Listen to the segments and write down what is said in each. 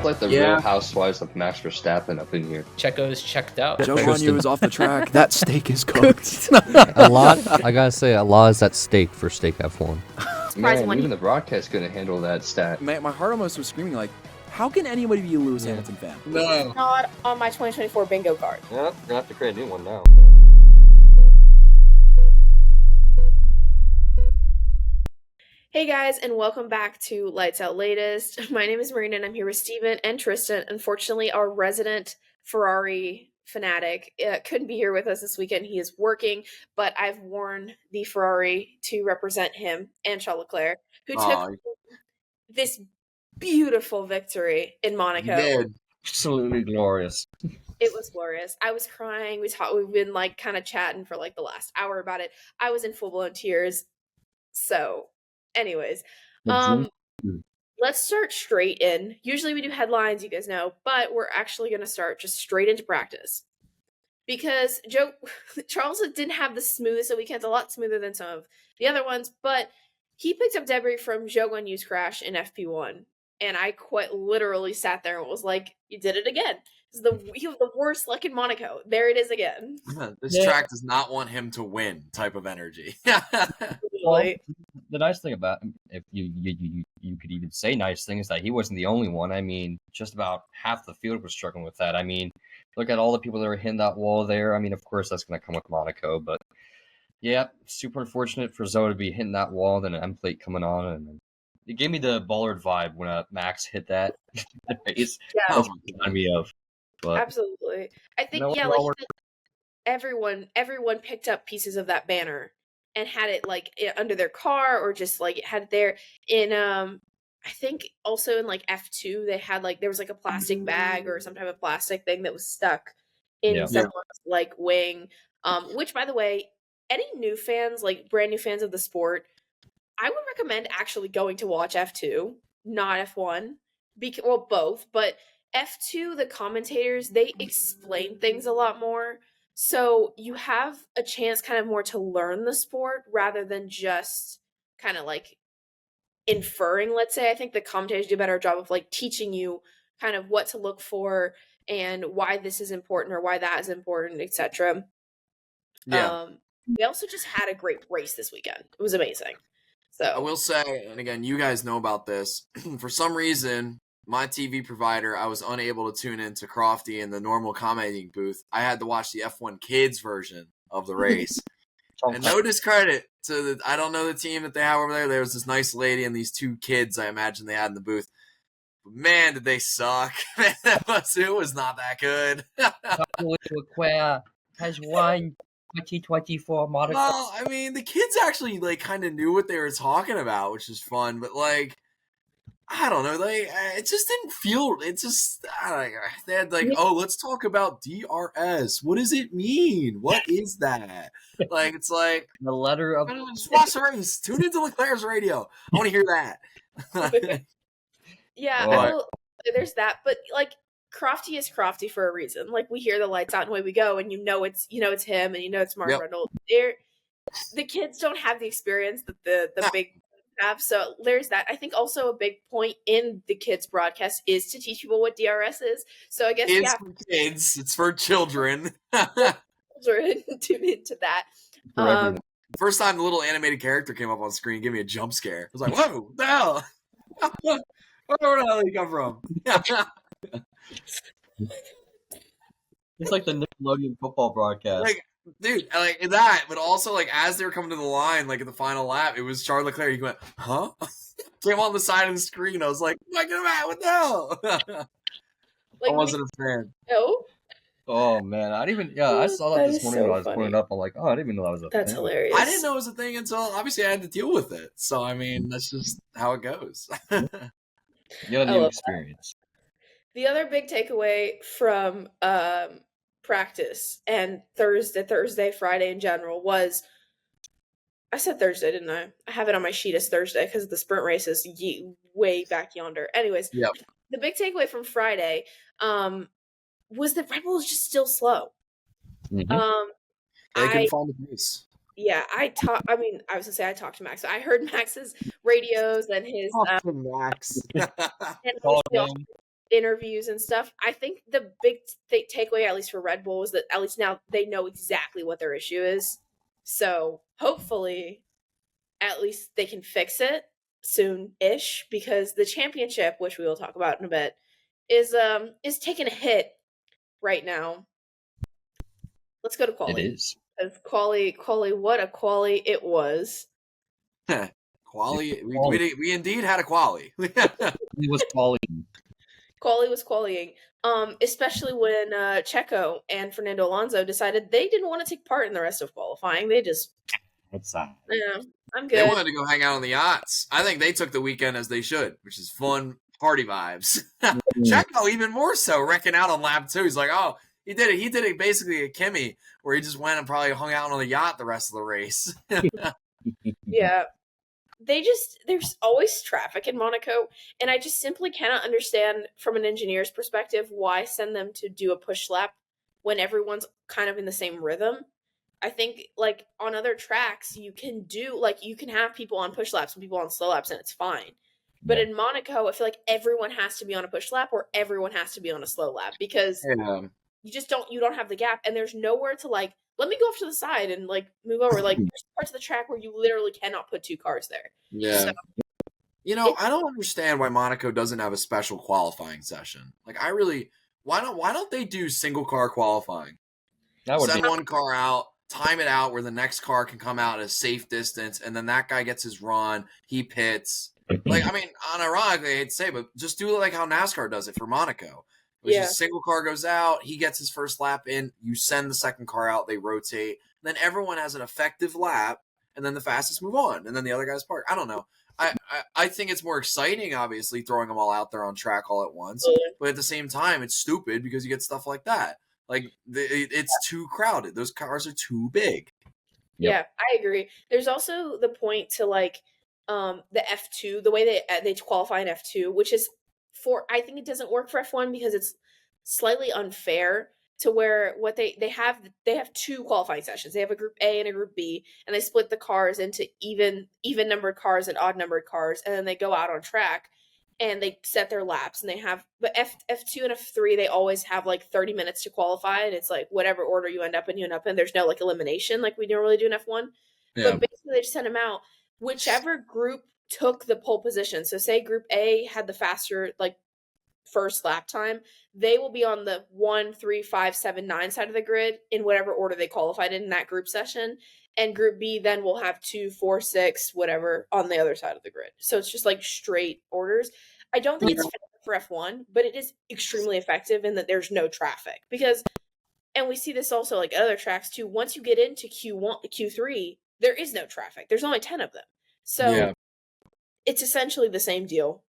Like the Real Housewives of Max Verstappen up in here. Checo's checked out. Joe Guanyu is off the track. That steak is cooked. A lot, I gotta say, a lot is at stake for Steak F1. Man, even the broadcast couldn't handle that stat. My heart almost was screaming like, how can anybody be a Lewis Hamilton fan? No. Not on my 2024 bingo card. Yeah, gonna have to create a new one now. Hey guys, and welcome back to Lights Out Latest. My name is Marina, and I'm here with Steven and Tristan. Unfortunately, our resident Ferrari fanatic couldn't be here with us this weekend. He is working, but I've worn the Ferrari to represent him and Charles Leclerc, who took this beautiful victory in Monaco. Man, absolutely glorious. It was glorious. I was crying. We've been like kind of chatting for like the last hour about it. I was in full-blown tears. So anyways, let's start straight in. Usually we do headlines, you guys know, but we're actually going to start just straight into practice. Because Charles didn't have the smoothest of weekends, a lot smoother than some of the other ones, but he picked up debris from Zhou Guanyu's crash in FP1. And I quite literally sat there and was like, you did it again. You have the worst luck in Monaco. There it is again. This track does not want him to win type of energy. Well, the nice thing about him, if you could even say nice thing, is that he wasn't the only one. I mean, just about half the field was struggling with that. I mean, look at all the people that were hitting that wall there. I mean, of course, that's going to come with Monaco, but yeah, super unfortunate for Zoe to be hitting that wall, then an M plate coming on, and it gave me the Ballard vibe when Max hit that race. Yeah. That's what it reminded me of. But, absolutely. I think, everyone picked up pieces of that banner and had it like under their car or just like had it there in I think also in like F2 they had like there was like a plastic bag or some type of plastic thing that was stuck in someone's like wing, which by the way, any new fans, like brand new fans of the sport, I would recommend actually going to watch F2, not F1, well both, but F2 the commentators, they explain things a lot more. So you have a chance kind of more to learn the sport rather than just kind of like inferring, let's say. I think the commentators do a better job of like teaching you kind of what to look for and why this is important or why that is important, etc. Yeah. We also just had a great race this weekend. It was amazing. So I will say, and again, you guys know about this, for some reason, my TV provider, I was unable to tune into Crofty in the normal commentating booth. I had to watch the F1 Kids version of the race. And no discredit to I don't know the team that they have over there. There was this nice lady and these two kids I imagine they had in the booth. But man, did they suck. It was not that good. Leclerc has won 2024 Monaco. Well, I mean, the kids actually like kind of knew what they were talking about, which is fun. But like, I don't know, like it just didn't feel. It just they had like, oh, let's talk about DRS. What does it mean? What is that? Like, it's like the letter of. Just watch the race. Tune into Leclerc's radio. I want to hear that. Yeah, there's that. But like, Crofty is Crofty for a reason. Like, we hear the lights out and away we go, and you know it's him, and you know it's Mark Reynolds. The kids don't have the experience that the big have, so there's that. I think also a big point in the kids broadcast is to teach people what DRS is. So I guess it's for kids, it's for children. Children tune into that. First time the little animated character came up on screen, gave me a jump scare. I was like, whoa, what the hell? Where the hell did he come from? It's like the Nickelodeon football broadcast. Like, dude, like that, but also like as they were coming to the line, like at the final lap, it was Charles Leclerc. He went, huh? Came on the side of the screen. I was like, what the hell? I wasn't a fan. No. Oh man, I didn't even. Yeah, I saw that this morning when I was pulling it up. I'm like, oh, I didn't even know that was a thing. That's hilarious. I didn't know it was a thing until obviously I had to deal with it. So I mean, that's just how it goes. You got a new experience. The other big takeaway from practice and Thursday, Friday in general was, I said Thursday, didn't I? I have it on my sheet as Thursday because the sprint race is way back yonder. Anyways, the big takeaway from Friday was that Red Bull is just still slow. They couldn't find the pace. Yeah, I was gonna say I talked to Max. I heard Max's radios and his Max. and interviews and stuff. I think the big takeaway, at least for Red Bull, is that at least now they know exactly what their issue is. So hopefully, at least they can fix it soon-ish, because the championship, which we will talk about in a bit, is taking a hit right now. Let's go to quali. It is. Quali, what a quali it was. Quali, we indeed had a quali. It was quality. Quali was quallying. Especially when Checo and Fernando Alonso decided they didn't want to take part in the rest of qualifying. They just, I'm good. They wanted to go hang out on the yachts. I think they took the weekend as they should, which is fun party vibes. Checo even more so, wrecking out on lap 2. He's like, oh, he did it. He did it basically a Kimmy, where he just went and probably hung out on the yacht the rest of the race. Yeah. There's always traffic in Monaco, and I just simply cannot understand from an engineer's perspective why send them to do a push lap when everyone's kind of in the same rhythm. I think, like, on other tracks, you can have people on push laps and people on slow laps, and it's fine. But in Monaco, I feel like everyone has to be on a push lap or everyone has to be on a slow lap, because you don't have the gap, and there's nowhere to, like, let me go off to the side and, like, move over. Like, there's parts of the track where you literally cannot put 2 cars there. Yeah. So, I don't understand why Monaco doesn't have a special qualifying session. Like, why don't they do single car qualifying? Send one car out, time it out where the next car can come out at a safe distance, and then that guy gets his run, he pits. Like, I mean, unironically, I hate to say, but just do it like how NASCAR does it for Monaco. Which is, single car goes out, he gets his first lap in, you send the second car out, they rotate, then everyone has an effective lap, and then the fastest move on, and then the other guys park. I don't know. I think it's more exciting, obviously, throwing them all out there on track all at once, but at the same time, it's stupid because you get stuff like that. Like, it's too crowded. Those cars are too big. Yeah, I agree. There's also the point to, like, the F2, the way they qualify in F2, which is I think it doesn't work for F1 because it's slightly unfair to where what they have 2 qualifying sessions. They have a group A and a group B, and they split the cars into even numbered cars and odd numbered cars, and then they go out on track and they set their laps, and they have, but F2 and F3, they always have like 30 minutes to qualify, and it's like whatever order you end up in, there's no like elimination like we normally do in F1. But basically they just send them out. Whichever group took the pole position, so say group A had the faster, like, first lap time, they will be on the 1, 3, 5, 7, 9 side of the grid in whatever order they qualified in that group session, and group B then will have 2, 4, 6, whatever on the other side of the grid. So it's just like straight orders. I don't think it's fair for F1, but it is extremely effective in that there's no traffic, because, and we see this also like other tracks too, once you get into Q3, there is no traffic. There's only 10 of them. So it's essentially the same deal.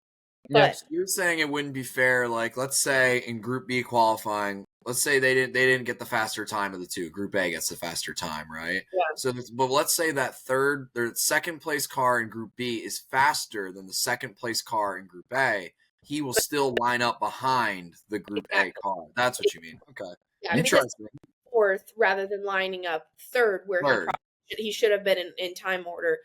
But so you're saying it wouldn't be fair, like, let's say in Group B qualifying, let's say they didn't get the faster time of the 2. Group A gets the faster time, right? Yeah. So, but let's say that their second place car in Group B is faster than the second place car in Group A. He will still line up behind the Group A car. That's what you mean. Okay. Yeah, interesting. Fourth rather than lining up third, where he should have been in time order.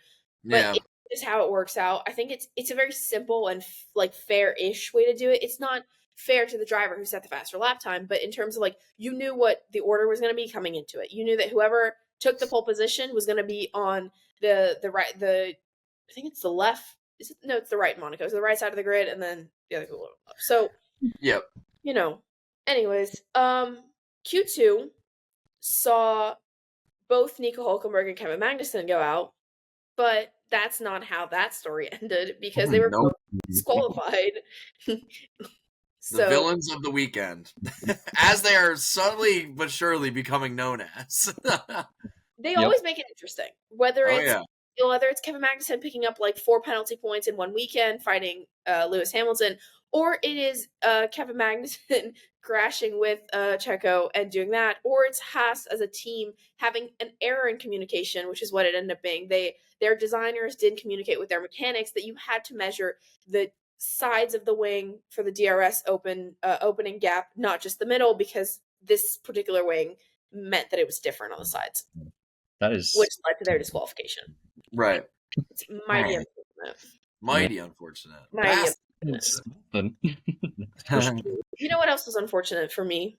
But is how it works out. I think it's a very simple and like fair-ish way to do it. It's not fair to the driver who set the faster lap time, but in terms of, like, you knew what the order was going to be coming into it. You knew that whoever took the pole position was going to be on the right, I think it's the left. No, it's the right in Monaco. It's the right side of the grid, and then the other people on the left. So, anyways, Q2 saw both Nico Hülkenberg and Kevin Magnussen go out, but that's not how that story ended, because they were both disqualified. The villains of the weekend, as they are subtly but surely becoming known as. They always make it interesting, whether it's Kevin Magnussen picking up like 4 penalty points in one weekend fighting Lewis Hamilton, or it is Kevin Magnussen crashing with Checo and doing that, or it's Haas as a team having an error in communication, which is what it ended up being. Their designers didn't communicate with their mechanics that you had to measure the sides of the wing for the DRS opening gap, not just the middle, because this particular wing meant that it was different on the sides. Which led to their disqualification. Right. It's mighty unfortunate. Mighty unfortunate. You know what else was unfortunate for me?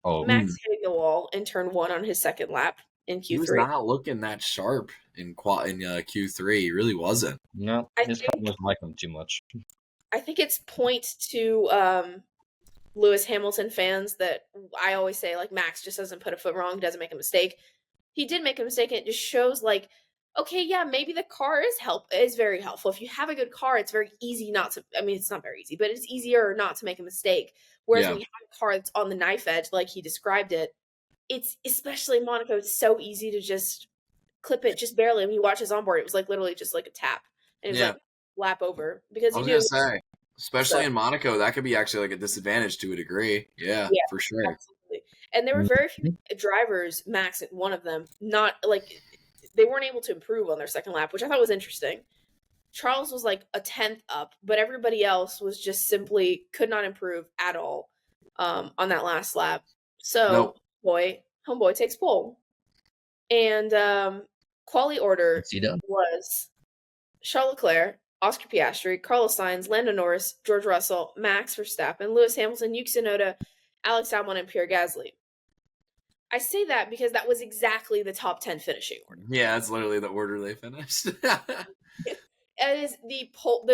Oh, Max hitting the wall in turn 1 on his second lap in Q3. He was not looking that sharp in Q3. He really wasn't. no, his car doesn't like him too much. I think it's point to Lewis Hamilton fans that I always say, like, Max just doesn't put a foot wrong, doesn't make a mistake. He did make a mistake, and it just shows, like, okay, yeah, maybe the car is very helpful. If you have a good car, it's very easy not to, I mean, it's not very easy, but it's easier not to make a mistake. Whereas when you have a car that's on the knife edge, like he described it, it's, especially in Monaco, it's so easy to just clip it just barely. When you watch his onboard, it was like literally just like a tap. And it was like lap over. Because I was going to say, especially in Monaco, that could be actually like a disadvantage to a degree. Yeah, for sure. Absolutely. And there were very few drivers, Max, one of them, not like they weren't able to improve on their second lap, which I thought was interesting. Charles was like a 10th up, but everybody else was just simply could not improve at all on that last lap. So, homeboy takes pole. And quali order was Charles Leclerc, Oscar Piastri, Carlos Sainz, Lando Norris, George Russell, Max Verstappen, Lewis Hamilton, Yuki Tsunoda, Alex Albon, and Pierre Gasly. I say that because that was exactly the top 10 finishing order. Yeah, that's literally the order they finished. It is the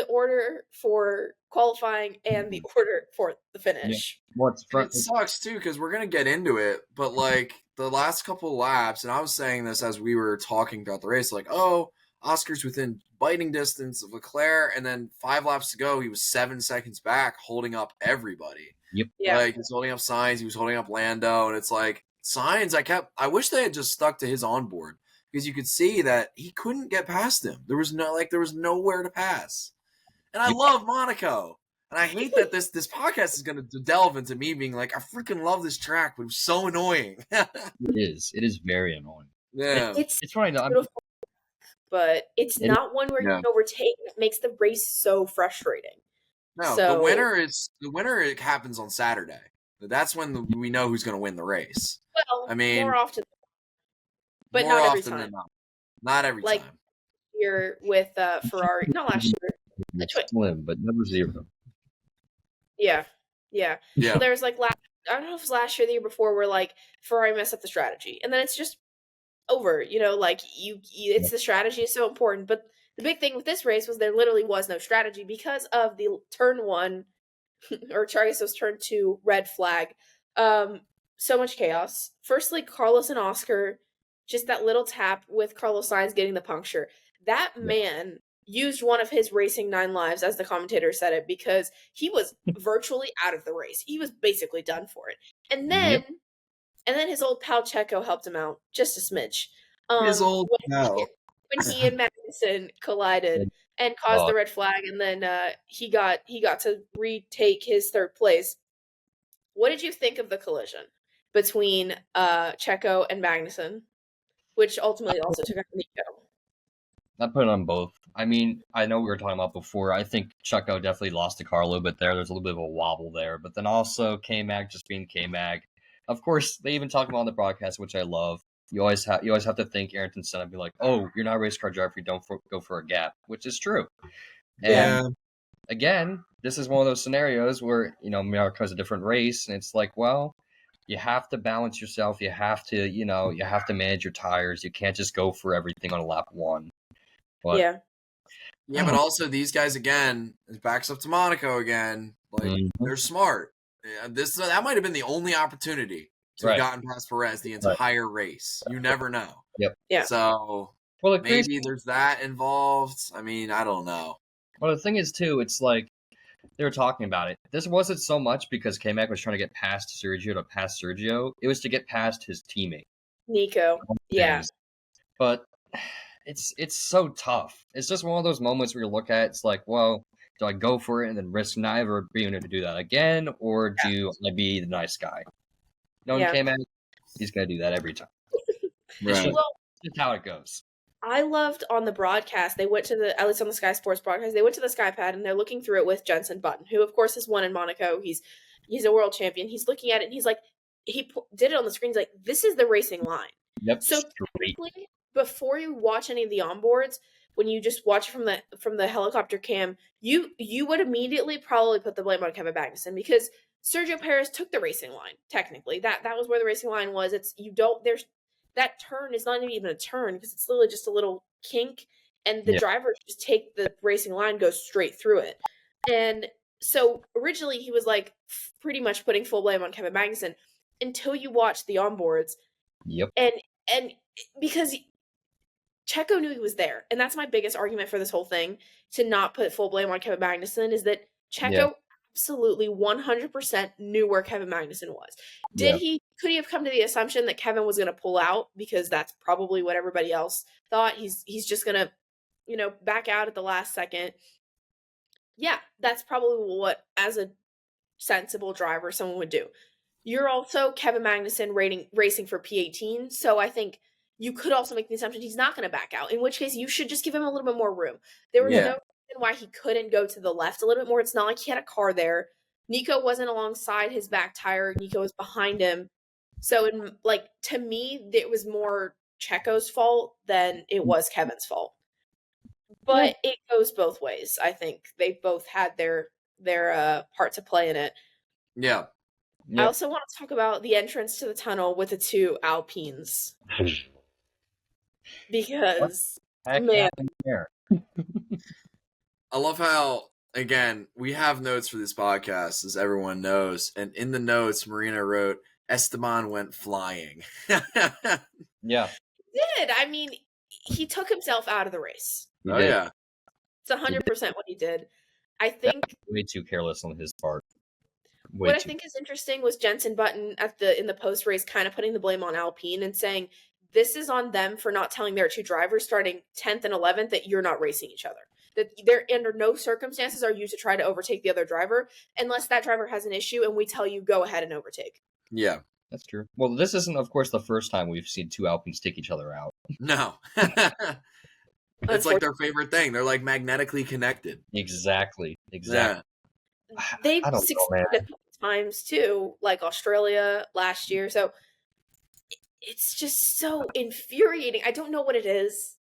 order for qualifying and the order for the finish. Yeah. It sucks too because we're gonna get into it, but like the last couple of laps, and I was saying this as we were talking throughout the race, like, oh, Oscar's within biting distance of Leclerc, and then 5 laps to go, he was 7 seconds back, holding up everybody. Yep. Yeah. Like he's holding up Sainz, he was holding up Lando, and it's like Sainz. I wish they had just stuck to his onboard. Because you could see that he couldn't get past him. There was nowhere to pass. And I love Monaco. And I hate that this podcast is going to delve into me being like, I freaking love this track, but it was so annoying. It is. It is very annoying. Yeah. It's funny though. beautiful, but it's not one where you can overtake. It makes the race so frustrating. No, so, the winner. It happens on Saturday. That's when we know who's going to win the race. Well, I mean, more often. But more not every often time. than not every time. Here with Ferrari, not last year. Slim, but never zero. Yeah. Yeah. There's like I don't know if it was last year, or the year before, where like Ferrari messed up the strategy, and then it's just over. You know, like it's the strategy is so important. But the big thing with this race was there literally was no strategy because of the turn 1, or I guess it was turn 2 red flag. So much chaos. Firstly, Carlos and Oscar. Just that little tap with Carlos Sainz getting the puncture. That man used one of his racing 9 lives, as the commentator said it, because he was virtually out of the race. He was basically done for it. And then his old pal Checo helped him out just a smidge. His old pal. When he and Magnussen collided and caused the red flag, and then he got to retake his 3rd place. What did you think of the collision between Checo and Magnussen? Which ultimately also took out Nico. I put it on both. I mean, I know we were talking about before. I think Checo definitely lost to Car a little bit there. There's a little bit of a wobble there. But then also K-Mag just being K-Mag. Of course, they even talk about on the broadcast, which I love. You always have to think Ayrton Senna and be like, oh, you're not a race car driver if you don't go for a gap, which is true. And again, this is one of those scenarios where, America's a different race. And it's like, well, you have to balance yourself. You have to, manage your tires. You can't just go for everything on lap 1. But, yeah, but also these guys again, it backs up to Monaco again. Like they're smart. That might have been the only opportunity to have gotten past Perez the entire race. You never know. Yep. Yeah. So maybe there's that involved. I mean, I don't know. Well, the thing is too, it's like. They were talking about it. This wasn't so much because K-Mac was trying to get past Sergio to pass Sergio. It was to get past his teammate. Nico. Yeah. But it's so tough. It's just one of those moments where you look at it, it's like, well, do I go for it and then risk never being able to do that again? Or do I be the nice guy? K-Mac, he's going to do that every time. Right. That's how it goes. I loved on the broadcast, they went to at least on the Sky Sports broadcast, they went to the Sky Pad and they're looking through it with Jenson Button, who of course has won in Monaco. He's a world champion. He's looking at it and he's like, he did it on the screen. He's like, this is the racing line. Yep. So technically, before you watch any of the onboards, when you just watch it from the helicopter cam, you would immediately probably put the blame on Kevin Magnussen because Sergio Perez took the racing line. Technically, that was where the racing line was. There's that turn is not even a turn because it's literally just a little kink, and the Yeah. drivers just take the racing line, go straight through it. And so originally he was like pretty much putting full blame on Kevin Magnussen until you watch the onboards. Yep. And because Checo knew he was there, and that's my biggest argument for this whole thing, to not put full blame on Kevin Magnussen, is that Checo absolutely 100% knew where Kevin Magnussen was. Could he have come to the assumption that Kevin was going to pull out, because that's probably what everybody else thought? He's just going to, back out at the last second. Yeah, that's probably what, as a sensible driver, someone would do. You're also Kevin Magnussen racing for P18, so I think you could also make the assumption he's not going to back out, in which case you should just give him a little bit more room. There was no reason why he couldn't go to the left a little bit more. It's not like he had a car there. Nico wasn't alongside his back tire. Nico was behind him. So, to me, it was more Checo's fault than it was Kevin's fault. But it goes both ways. I think they both had their part to play in it. Yeah. I also want to talk about the entrance to the tunnel with the two Alpines. Because, man. I love how, again, we have notes for this podcast, as everyone knows. And in the notes, Marina wrote, Esteban went flying. Yeah. He did. I mean, he took himself out of the race. Oh, yeah. It's 100% what he did. I think way too careless on his part. What I think is interesting was Jenson Button in the post race kind of putting the blame on Alpine and saying this is on them for not telling their two drivers starting 10th and 11th that you're not racing each other. That they're under no circumstances are you to try to overtake the other driver unless that driver has an issue and we tell you go ahead and overtake. Yeah, that's true. Well, this isn't, of course, the first time we've seen two Alpines take each other out. No. It's like their favorite thing. They're like magnetically connected. Exactly. Yeah. They've succeeded a few times too, like Australia last year. So it's just so infuriating. I don't know what it is.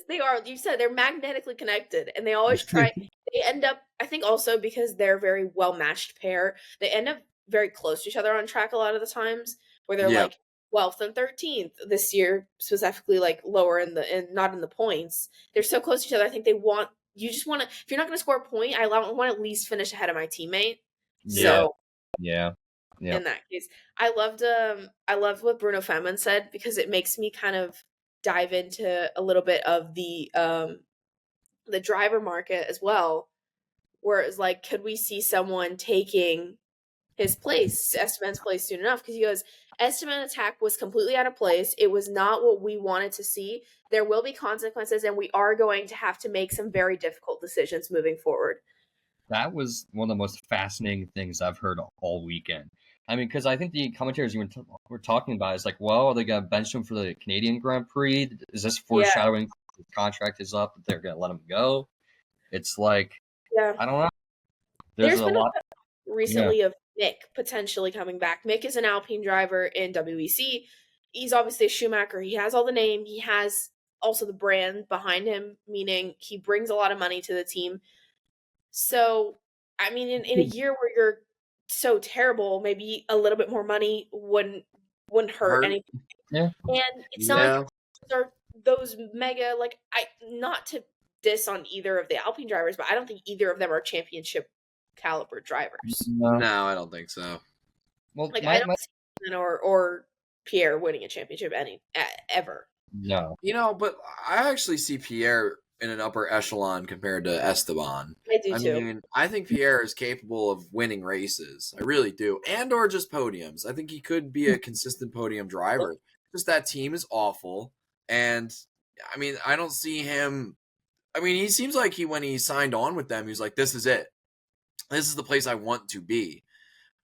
They are, you said, they're magnetically connected, and they always try. They end up, I think, also because they're a very well matched pair. They end up very close to each other on track a lot of the times, where they're like 12th and 13th this year, specifically, like lower not in the points. They're so close to each other. I think you just want to, if you're not going to score a point, I want to at least finish ahead of my teammate. So yeah. In that case, I loved what Bruno Femin said, because it makes me kind of dive into a little bit of the driver market as well, where it's like, could we see someone taking his place, Esteban's place, soon enough? Because he goes, Esteban's attack was completely out of place. It was not what we wanted to see. There will be consequences, and we are going to have to make some very difficult decisions moving forward. That was one of the most fascinating things I've heard all weekend. I mean, because I think the commentators were talking about is like, well, are they going to bench him for the Canadian Grand Prix? Is this foreshadowing the contract is up, that they're going to let him go? It's like, I don't know. There's been a lot recently of Mick potentially coming back. Mick is an Alpine driver in WEC. He's obviously a Schumacher. He has all the name. He has also the brand behind him, meaning he brings a lot of money to the team. So, I mean, in a year where you're so terrible, maybe a little bit more money wouldn't hurt anything. Yeah. And it's not like those mega, like, not to diss on either of the Alpine drivers, but I don't think either of them are championship caliber drivers. No, I don't think so. Well, like, I don't see or Pierre winning a championship ever. No. But I actually see Pierre in an upper echelon compared to Esteban. I do too. Mean, I think Pierre is capable of winning races. I really do. And or just podiums. I think he could be a consistent podium driver. Just that team is awful. And, I mean, I don't see him. I mean, he seems like when he signed on with them, he was like, this is it. This is the place I want to be.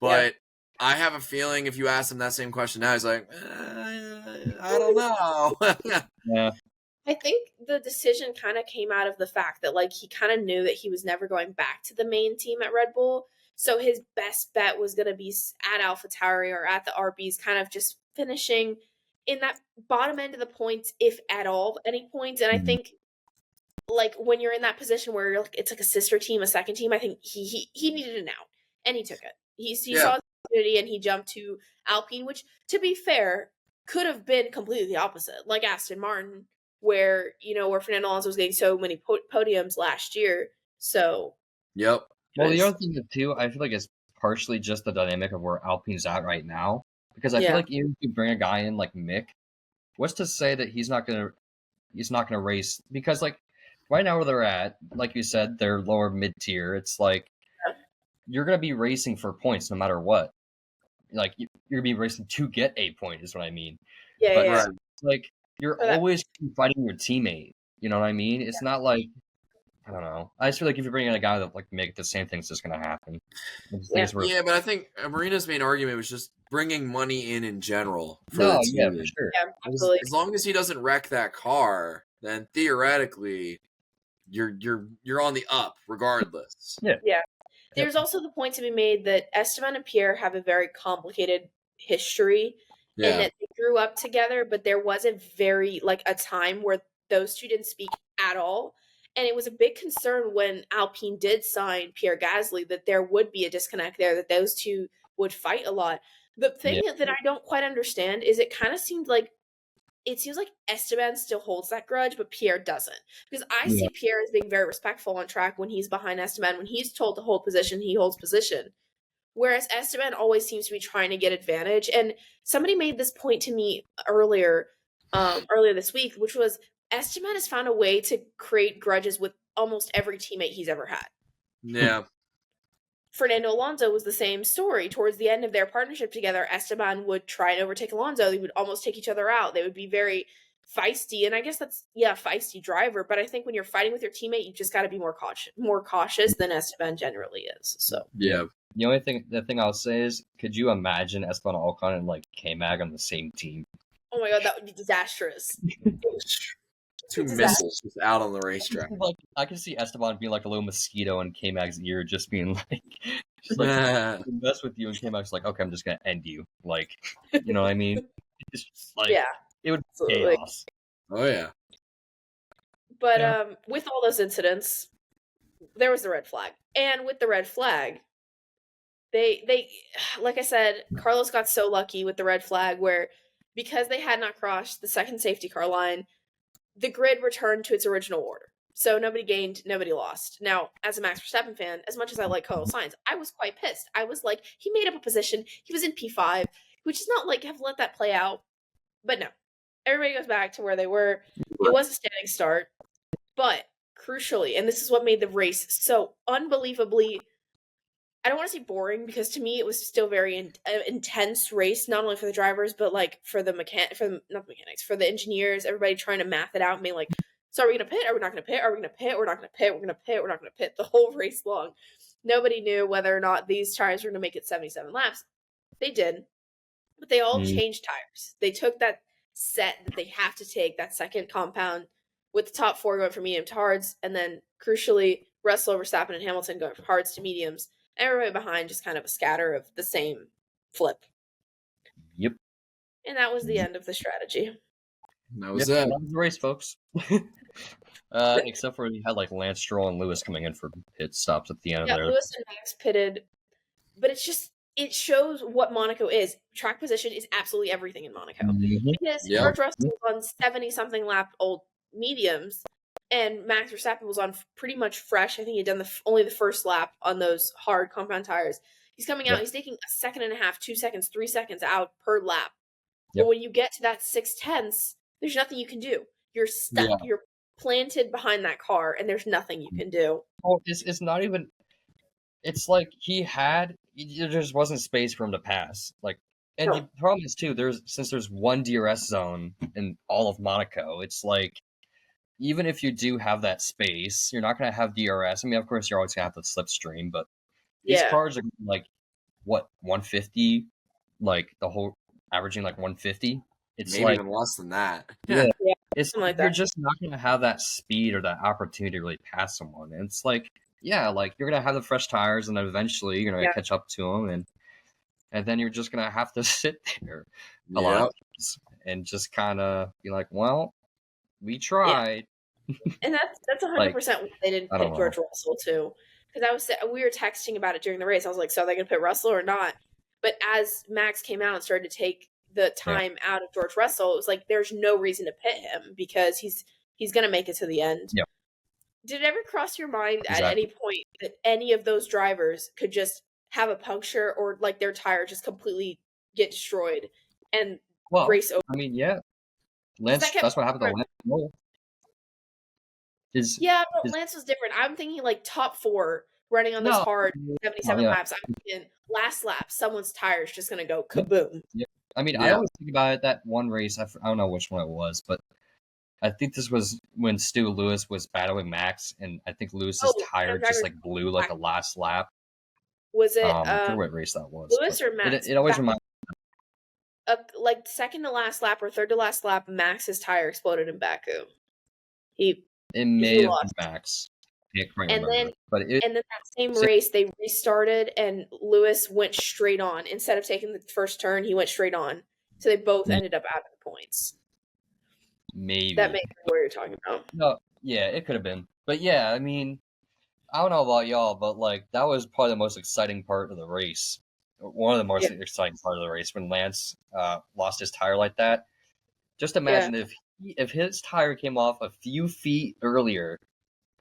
But I have a feeling if you ask him that same question now, he's like, I don't know. Yeah. I think the decision kind of came out of the fact that, like, he kind of knew that he was never going back to the main team at Red Bull. So his best bet was going to be at AlphaTauri or at the RBs, kind of just finishing in that bottom end of the points, if at all, any points. And I think like when you're in that position where you're like, it's like a sister team, a second team, I think he needed an out, and he took it. He saw the opportunity and he jumped to Alpine, which, to be fair, could have been completely the opposite, like Aston Martin, where Fernando Alonso was getting so many podiums last year. So Yep. Well, the other thing too, I feel like it's partially just the dynamic of where Alpine's at right now, because I feel like even if you bring a guy in like Mick, what's to say that he's not gonna race? Because like right now where they're at, like you said, they're lower mid tier. It's like you're gonna be racing for points no matter what. Like you're gonna be racing to get a point, is what I mean. Yeah. Like you're always fighting your teammate. You know what I mean? It's not like, I don't know. I just feel like if you bring in a guy that like Mick, the same thing's just gonna happen. Yeah, but I think Marina's main argument was just bringing money in general. For sure. Yeah, absolutely. As long as he doesn't wreck that car, then theoretically, you're on the up regardless. Yeah. There's also the point to be made that Esteban and Pierre have a very complicated history, and that they grew up together, but there was a time where those two didn't speak at all. And it was a big concern when Alpine did sign Pierre Gasly that there would be a disconnect there, that those two would fight a lot. The thing that I don't quite understand is it seems like Esteban still holds that grudge, but Pierre doesn't. Because I see Pierre as being very respectful on track when he's behind Esteban. When he's told to hold position, he holds position. Whereas Esteban always seems to be trying to get advantage. And somebody made this point to me earlier this week, which was Esteban has found a way to create grudges with almost every teammate he's ever had. Yeah. Fernando Alonso was the same story. Towards the end of their partnership together, Esteban would try and overtake Alonso. They would almost take each other out. They would be very feisty, and I guess that's feisty driver. But I think when you're fighting with your teammate, you just got to be more cautious than Esteban generally is. So the thing I'll say is, could you imagine Esteban Ocon and like K-Mag on the same team? Oh my god, that would be disastrous. Two missiles just out on the racetrack. Like I can see Esteban being like a little mosquito in K-Mag's ear, just being like, mess with you, and K-Mag's like, okay, I'm just gonna end you. Like, you know what I mean? It's just like, it would be chaos. Oh yeah. But with all those incidents, there was the red flag, and with the red flag, they like I said, Carlos got so lucky with the red flag where, because they had not crossed the second safety car line, the grid returned to its original order. So nobody gained, nobody lost. Now, as a Max Verstappen fan, as much as I like Carlos Sainz, I was quite pissed. I was like, he made up a position. He was in P5, which is not like, have let that play out. But no, everybody goes back to where they were. It was a standing start. But crucially, and this is what made the race so unbelievably, I don't want to say boring, because to me it was still very intense race, not only for the drivers, but like for the for the engineers, everybody trying to math it out and being like, so are we going to pit? Are we not going to pit? Are we going to pit? We're not going to pit. We're going to pit. We're not going to pit. The whole race long. Nobody knew whether or not these tires were going to make it 77 laps. They did, but they all changed tires. They took that set that they have to take, that second compound, with the top four going from medium to hards, and then crucially Russell, Verstappen, and Hamilton going from hards to mediums. Everybody behind just kind of a scatter of the same flip. Yep. And that was the end of the strategy. That was that was the race, folks. Except for you had like Lance Stroll and Lewis coming in for pit stops at the end of there. Lewis and Max pitted, but it shows what Monaco is. Track position is absolutely everything in Monaco. Because George Russell was on 70-something lap old mediums, and Max Verstappen was on pretty much fresh. I think he'd done only the first lap on those hard compound tires. He's coming out, he's taking a second and a half, 2 seconds, 3 seconds out per lap. But when you get to that 6/10, there's nothing you can do. You're stuck. You're planted behind that car, and there's nothing you can do. Oh, it's not even. It's like there just wasn't space for him to pass. Like, and the problem is too, since there's one DRS zone in all of Monaco, it's like, even if you do have that space, you're not going to have DRS. I mean, of course, you're always going to have the slipstream, but these cars are like, what, 150? Like, the whole, averaging like 150? It's maybe like, even less than that. It's like you're just not going to have that speed or that opportunity to really pass someone. And it's like, like you're going to have the fresh tires, and then eventually you're going to catch up to them, and then you're just going to have to sit there a lot of times and just kind of be like, well, we tried. And that's 100% why they didn't I don't pick know. George Russell too, because we were texting about it during the race. I was like, so are they going to pit Russell or not? But as Max came out and started to take the time out of George Russell, it was like there's no reason to pit him because he's going to make it to the end. Yep. Did it ever cross your mind at Exactly. any point that any of those drivers could just have a puncture or like their tire just completely get destroyed and race over? I mean, yeah. Lance, that's what happened to Lance. But Lance was different. I'm thinking like top 4 running on this hard 77 laps. I'm thinking last lap, someone's tire is just going to go kaboom. Yeah. I mean, I always think about it, that one race, I don't know which one it was, but I think this was when Stu Lewis was battling Max, and I think Lewis's tire just like blew like the last lap. Was it I forget what race that was. Lewis or Max? It always reminds me. Like second to last lap or third to last lap, Max's tire exploded in Baku. It may have been Max. And then that same race, they restarted, and Lewis went straight on. Instead of taking the first turn, he went straight on. So they both ended up having points. Maybe. That makes me what you're talking about. No, yeah, it could have been. But yeah, I mean, I don't know about y'all, but like that was probably the most exciting part of the race. One of the most exciting part of the race when Lance lost his tire like that. Just imagine if his tire came off a few feet earlier,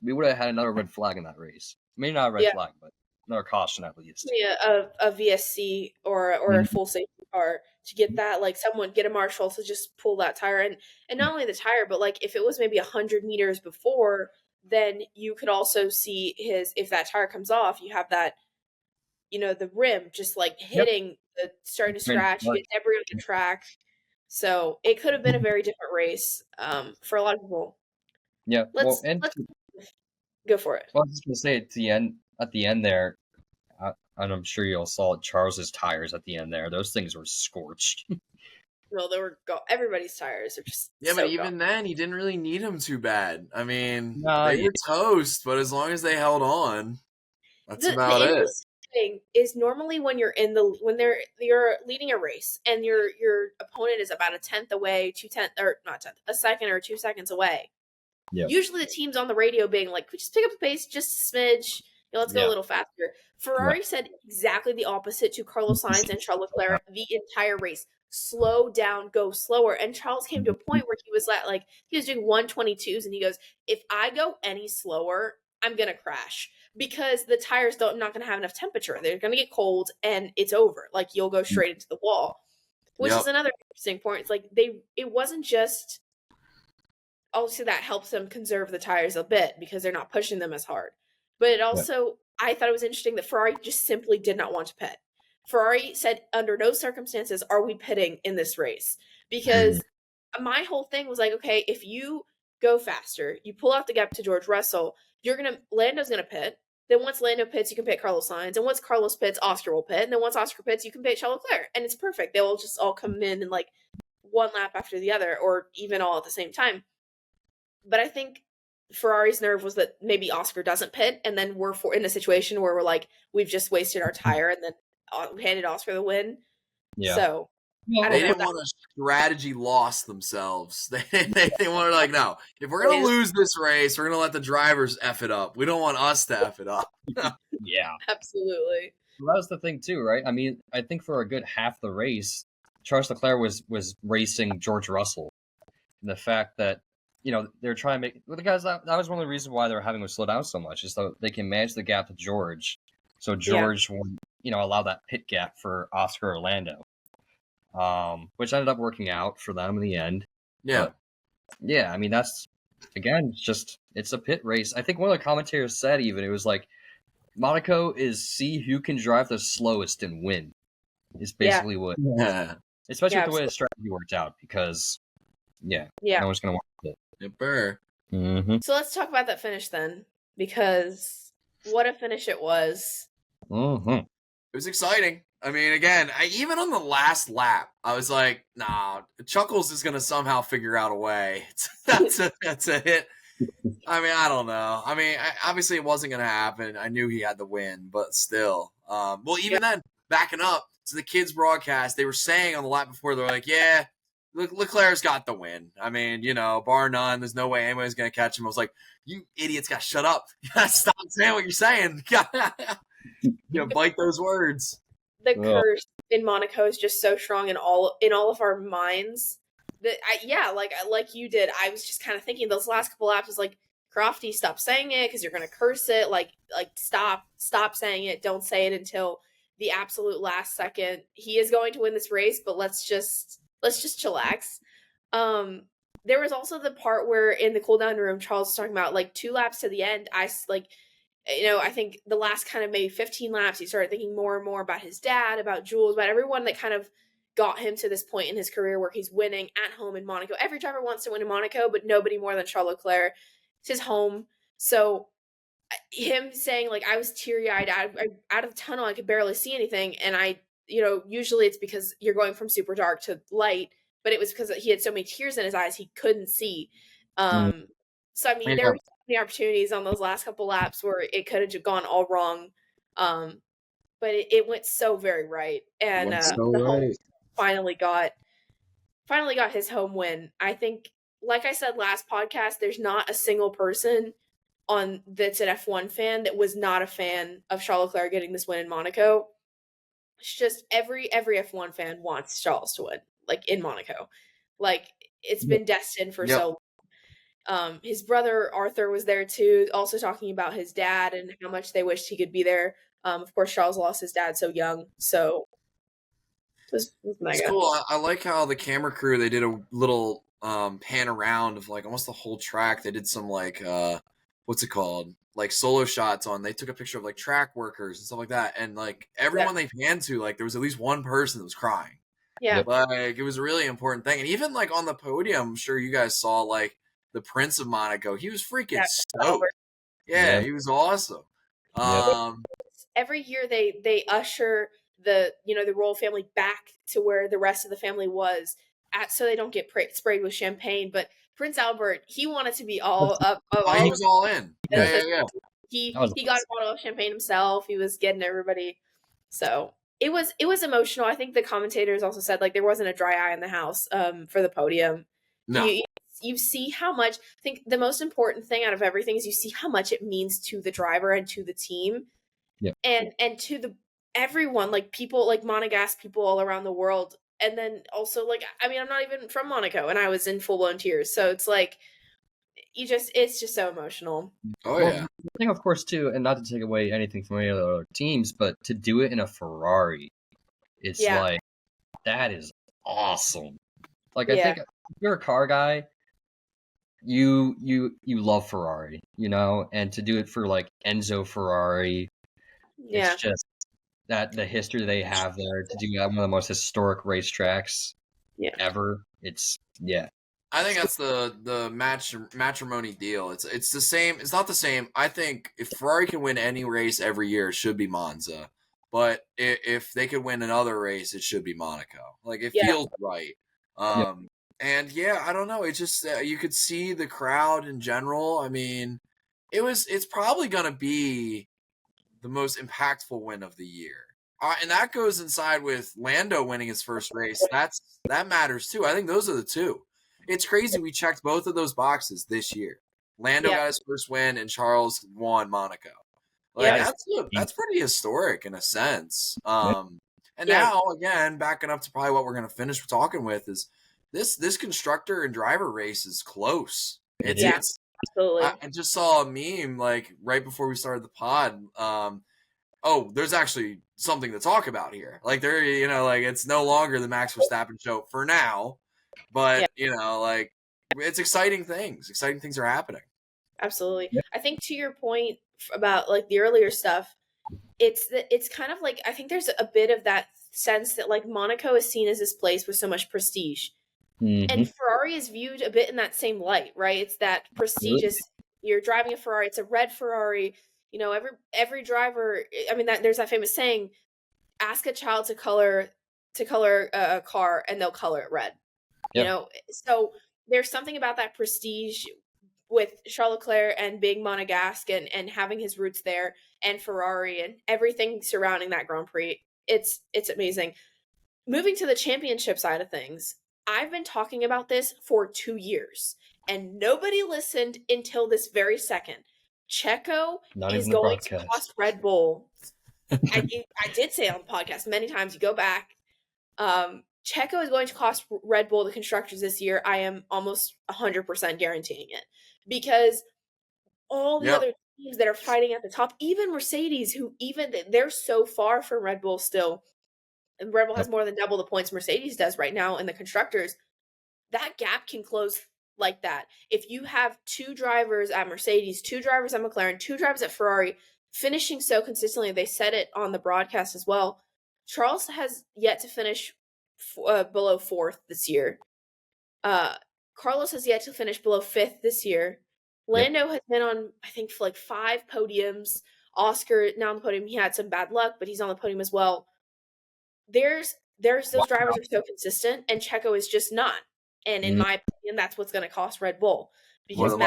we would have had another red flag in that race. Maybe not a red flag, but another caution at least. Yeah, a VSC or a full safety car to get that, like someone get a marshal to just pull that tire, and not only the tire, but like if it was maybe 100 meters before, then you could also see if that tire comes off, you have that, the rim just like hitting the starting to scratch, you get debris on the track. So it could have been a very different race for a lot of people. Yeah, let's go for it. Well, I was just gonna say at the end there, and I'm sure you all saw Charles's tires at the end there. Those things were scorched. No, they were everybody's tires are just but even then, he didn't really need them too bad. I mean, they were toast, but as long as they held on, that's about it. Thing is normally when you're you're leading a race and your opponent is about a tenth away, a second or 2 seconds away. Yeah. Usually the team's on the radio being like, just pick up the pace just a smidge. Let's go a little faster. Ferrari said exactly the opposite to Carlos Sainz and Charles Leclerc the entire race. Slow down, go slower. And Charles came to a point where he was like he was doing 122s and he goes, if I go any slower, I'm going to crash because the tires not going to have enough temperature. They're going to get cold and it's over. Like you'll go straight into the wall, which is another interesting point. It's like it wasn't just, obviously that helps them conserve the tires a bit because they're not pushing them as hard. But it also, I thought it was interesting that Ferrari just simply did not want to pit. Ferrari said, under no circumstances are we pitting in this race. Because my whole thing was like, okay, if you go faster, you pull out the gap to George Russell, Lando's going to pit. Then once Lando pits, you can pit Carlos Sainz. And once Carlos pits, Oscar will pit. And then once Oscar pits, you can pit Charles Leclerc. And it's perfect. They will just all come in like one lap after the other or even all at the same time. But I think Ferrari's nerve was that maybe Oscar doesn't pit, and then we're in a situation where we're like, we've just wasted our tire, and then handed Oscar the win. Yeah. So they didn't want a strategy loss themselves. They wanted like, no, if we're gonna lose this race, we're gonna let the drivers F it up. We don't want us to F it up. Yeah, absolutely. Well, that was the thing too, right? I mean, I think for a good half the race, Charles Leclerc was racing George Russell, and the fact that they're trying to make the guys. That was one of the reasons why they're having to slow down so much, is so they can manage the gap to George. So George would, allow that pit gap for Oscar or Lando, which ended up working out for them in the end. Yeah, but, yeah. I mean, that's again, it's a pit race. I think one of the commentators said even it was like Monaco is see who can drive the slowest and win. Is basically what. Yeah. Especially with the way the strategy worked out, because no one's gonna want it. Mm-hmm. So let's talk about that finish then, because what a finish it was. Mm-hmm. It was exciting. I mean, again, even on the last lap, I was like, nah, Chuckles is going to somehow figure out a way. That's a hit. I mean, I don't know. I mean, obviously it wasn't going to happen. I knew he had the win, but still. Then, backing up to the kids' broadcast, they were saying on the lap before, they're like, yeah, Leclerc's got the win. I mean, bar none. There's no way anybody's gonna catch him. I was like, you idiots, got to shut up. You got to stop saying what you're saying. Bite those words. The curse in Monaco is just so strong in all of our minds. That like you did. I was just kind of thinking those last couple laps was like, Crofty, stop saying it because you're gonna curse it. Like stop saying it. Don't say it until the absolute last second. He is going to win this race, but let's just chillax. There was also the part where in the cool down room, Charles was talking about like 2 laps to the end. I think the last kind of maybe 15 laps, he started thinking more and more about his dad, about Jules, about everyone that kind of got him to this point in his career where he's winning at home in Monaco. Every driver wants to win in Monaco, but nobody more than Charles Leclerc. It's his home. So him saying like, I was teary-eyed out of the tunnel, I could barely see anything. And usually it's because you're going from super dark to light, but it was because he had so many tears in his eyes he couldn't see. So I mean, there were so many opportunities on those last couple laps where it could have just gone all wrong, but it went so very right, and home finally got his home win. I think, like I said last podcast, there's not a single person that's an F1 fan that was not a fan of Charles Leclerc getting this win in Monaco. It's just every F1 fan wants Charles to win, like in Monaco. Like it's been destined for so long. His brother Arthur was there too, also talking about his dad and how much they wished he could be there. Of course, Charles lost his dad so young, so it was mega. It's cool. I like how the camera crew, they did a little pan around of like almost the whole track. They did some like what's it called? Like solo shots on. They took a picture of like track workers and stuff like that, and like everyone they panned to, like there was at least one person that was crying. Yeah, like it was a really important thing. And even like on the podium, I'm sure you guys saw like the Prince of Monaco. He was freaking stoked. Yeah, he was awesome. Every year they usher the royal family back to where the rest of the family was at, so they don't get sprayed with champagne. But Prince Albert, he wanted to be all up. He was all in. Yeah. He got a bottle of champagne himself. He was getting everybody. So it was emotional. I think the commentators also said like there wasn't a dry eye in the house for the podium. No. You see how much. I think the most important thing out of everything is you see how much it means to the driver and to the team. Yep. And to everyone, like people like Monegasque people all around the world. And then also like, I mean, I'm not even from Monaco and I was in full blown tears. So it's like, it's just so emotional. Oh yeah. The thing, of course, too, and not to take away anything from any other teams, but to do it in a Ferrari, it's like, that is awesome. Like, I think if you're a car guy, you love Ferrari, and to do it for like Enzo Ferrari, it's just that the history they have there to do one of the most historic racetracks ever. I think that's the matrimony deal. It's the same. It's not the same. I think if Ferrari can win any race every year, it should be Monza. But if they could win another race, it should be Monaco. Like it feels right. And I don't know. It's just you could see the crowd in general. I mean, it's probably gonna be the most impactful win of the year. And that goes inside with Lando winning his first race. That matters too. I think those are the two. It's crazy we checked both of those boxes this year. Lando got his first win and Charles won Monaco. Like that's pretty historic in a sense. And now again, backing up to probably what we're gonna finish talking with is this constructor and driver race is close. It's absolutely. I just saw a meme like right before we started the pod. There's actually something to talk about here. Like like it's no longer the Max Verstappen show for now, but like it's exciting things. Exciting things are happening. Absolutely. Yeah. I think to your point about like the earlier stuff, it's kind of like I think there's a bit of that sense that like Monaco is seen as this place with so much prestige. Mm-hmm. And Ferrari is viewed a bit in that same light, right? It's that prestigious. You're driving a Ferrari. It's a red Ferrari. Every driver. I mean, there's that famous saying: "Ask a child to color a car, and they'll color it red." Yep. So there's something about that prestige with Charles Leclerc and being Monegasque and having his roots there, and Ferrari and everything surrounding that Grand Prix. It's amazing. Moving to the championship side of things, I've been talking about this for 2 years, and nobody listened until this very second. Checo Not is even the going to broadcast. cost Red Bull. I did say it on the podcast many times. You go back. Checo is going to cost Red Bull the constructors this year. I am almost 100% guaranteeing it, because all the other teams that are fighting at the top, even Mercedes, who they're so far from Red Bull still, and Red Bull has more than double the points Mercedes does right now in the constructors, that gap can close like that. If you have 2 drivers at Mercedes, 2 drivers at McLaren, 2 drivers at Ferrari finishing so consistently, they said it on the broadcast as well. Charles has yet to finish below 4th this year. Carlos has yet to finish below 5th this year. Lando has been on, I think, for like 5 podiums. Oscar now on the podium. He had some bad luck, but he's on the podium as well. There's those drivers are so consistent, and Checo is just not. And in my opinion, that's what's going to cost Red Bull, because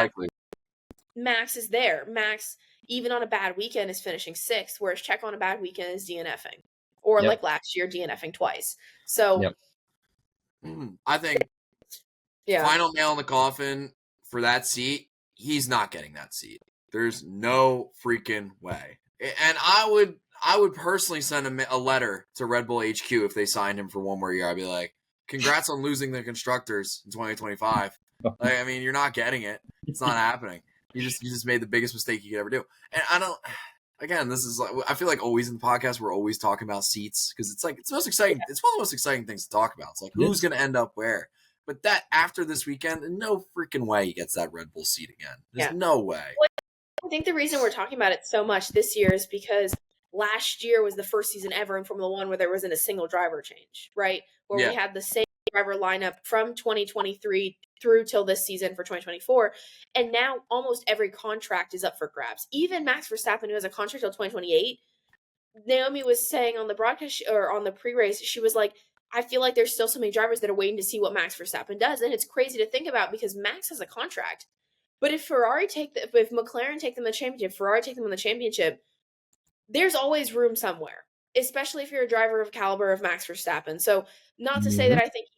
Max is there. Max, even on a bad weekend, is finishing 6th, whereas Checo on a bad weekend is DNFing, or like last year, DNFing twice. So, I think final nail in the coffin for that seat, he's not getting that seat. There's no freaking way. And I would personally send a letter to Red Bull HQ if they signed him for one more year. I'd be like, congrats on losing the constructors in 2025. Like, I mean, you're not getting it. It's not happening. You just made the biggest mistake you could ever do. And I don't. Again, this is like, I feel like always in the podcast we're always talking about seats, because it's like it's most exciting. It's one of the most exciting things to talk about. It's like who's going to end up where. But that after this weekend, no freaking way he gets that Red Bull seat again. There's no way. I think the reason we're talking about it so much this year is because last year was the first season ever in Formula One where there wasn't a single driver change, right? Where we had the same driver lineup from 2023 through till this season for 2024. And now almost every contract is up for grabs. Even Max Verstappen, who has a contract till 2028, Naomi was saying on the broadcast or on the pre-race, she was like, I feel like there's still so many drivers that are waiting to see what Max Verstappen does. And it's crazy to think about because Max has a contract. But if if McLaren take them the championship, Ferrari take them in the championship, there's always room somewhere, especially if you're a driver of caliber of Max Verstappen. So not to say that I think